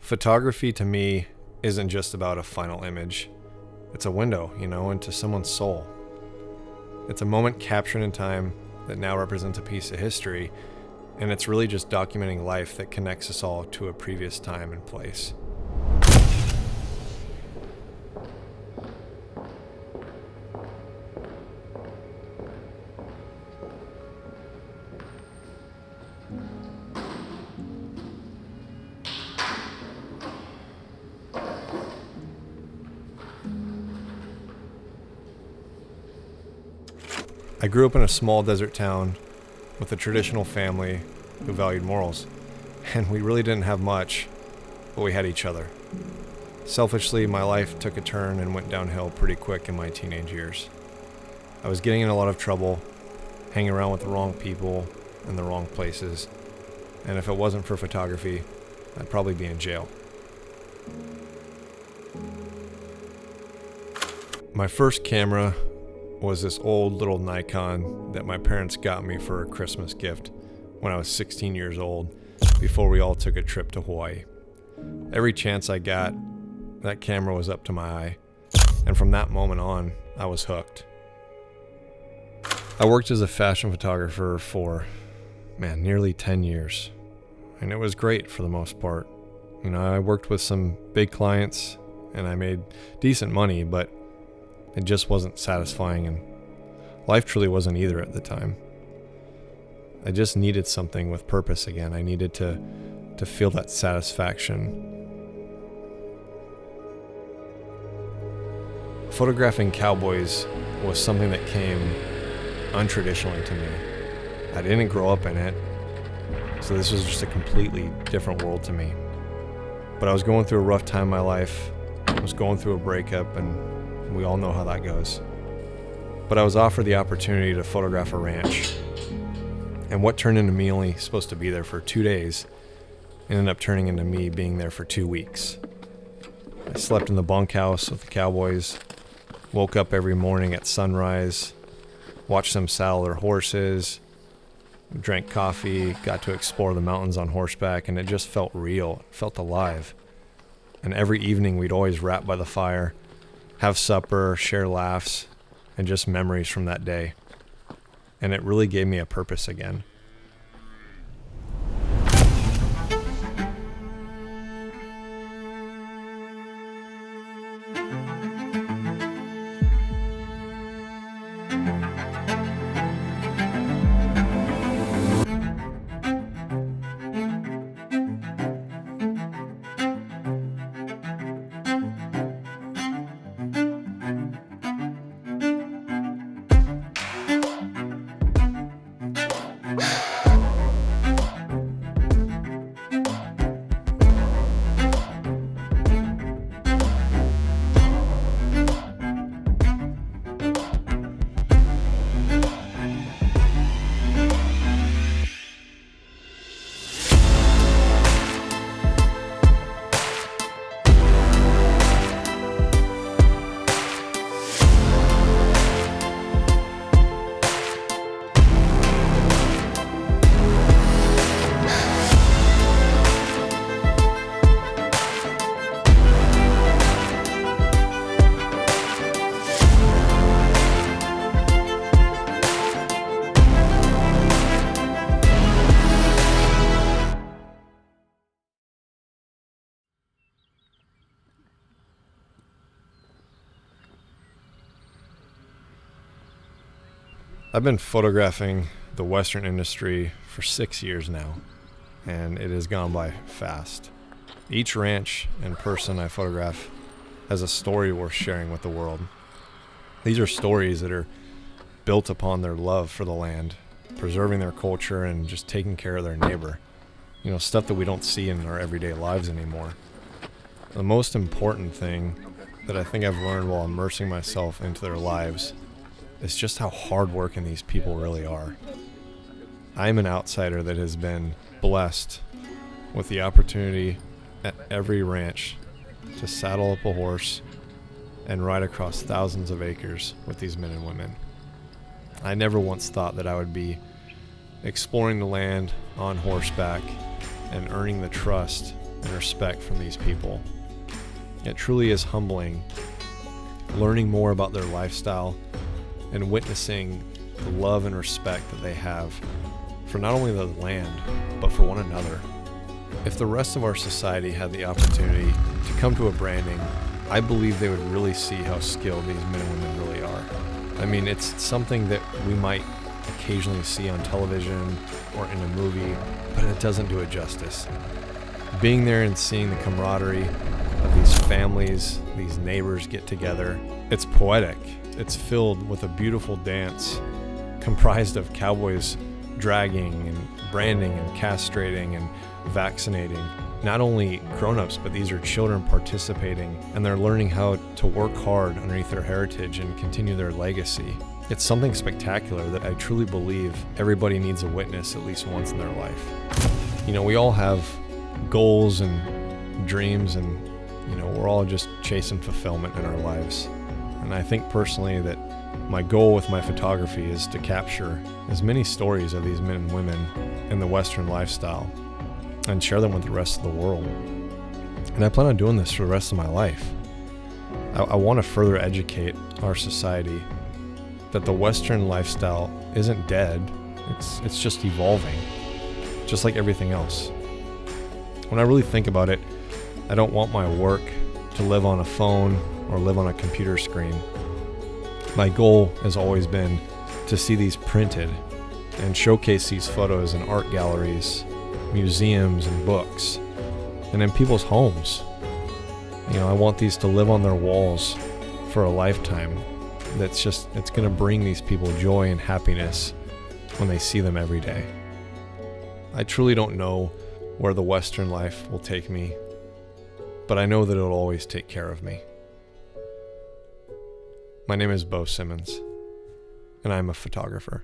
Photography to me isn't just about a final image. It's a window, into someone's soul. It's a moment captured in time that now represents a piece of history, and it's really just documenting life that connects us all to a previous time and place. I grew up in a small desert town with a traditional family who valued morals, and we really didn't have much, but we had each other. Selfishly, my life took a turn and went downhill pretty quick in my teenage years. I was getting in a lot of trouble, hanging around with the wrong people in the wrong places, and if it wasn't for photography, I'd probably be in jail. My first camera was this old little Nikon that my parents got me for a Christmas gift when I was 16 years old, before we all took a trip to Hawaii. Every chance I got, that camera was up to my eye, and from that moment on, I was hooked. I worked as a fashion photographer for, nearly 10 years, and it was great for the most part. I worked with some big clients, and I made decent money, but it just wasn't satisfying, and life truly wasn't either at the time. I just needed something with purpose again. I needed to feel that satisfaction. Photographing cowboys was something that came untraditionally to me. I didn't grow up in it, so this was just a completely different world to me. But I was going through a rough time in my life. I was going through a breakup, and we all know how that goes. But I was offered the opportunity to photograph a ranch. And what turned into me only supposed to be there for 2 days ended up turning into me being there for 2 weeks. I slept in the bunkhouse with the cowboys, woke up every morning at sunrise, watched them saddle their horses, drank coffee, got to explore the mountains on horseback, and it just felt real. It felt alive. And every evening we'd always wrap by the fire, have supper, share laughs, and just memories from that day. And it really gave me a purpose again. I've been photographing the Western industry for 6 years now, and it has gone by fast. Each ranch and person I photograph has a story worth sharing with the world. These are stories that are built upon their love for the land, preserving their culture, and just taking care of their neighbor. Stuff that we don't see in our everyday lives anymore. The most important thing that I think I've learned while immersing myself into their lives is just how hardworking these people really are. I'm an outsider that has been blessed with the opportunity at every ranch to saddle up a horse and ride across thousands of acres with these men and women. I never once thought that I would be exploring the land on horseback and earning the trust and respect from these people. It truly is humbling, learning more about their lifestyle and witnessing the love and respect that they have for not only the land, but for one another. If the rest of our society had the opportunity to come to a branding, I believe they would really see how skilled these men and women really are. I mean, it's something that we might occasionally see on television or in a movie, but it doesn't do it justice. Being there and seeing the camaraderie of these families, these neighbors get together, it's poetic. It's filled with a beautiful dance comprised of cowboys dragging and branding and castrating and vaccinating. Not only grown-ups, but these are children participating, and they're learning how to work hard underneath their heritage and continue their legacy. It's something spectacular that I truly believe everybody needs a witness at least once in their life. You know, we all have goals and dreams, and we're all just chasing fulfillment in our lives. And I think personally that my goal with my photography is to capture as many stories of these men and women in the Western lifestyle and share them with the rest of the world. And I plan on doing this for the rest of my life. I want to further educate our society that the Western lifestyle isn't dead, it's just evolving, just like everything else. When I really think about it, I don't want my work to live on a phone or live on a computer screen. My goal has always been to see these printed and showcase these photos in art galleries, museums, and books, and in people's homes. I want these to live on their walls for a lifetime. It's going to bring these people joy and happiness when they see them every day. I truly don't know where the Western life will take me, but I know that it'll always take care of me. My name is Beau Simmons, and I'm a photographer.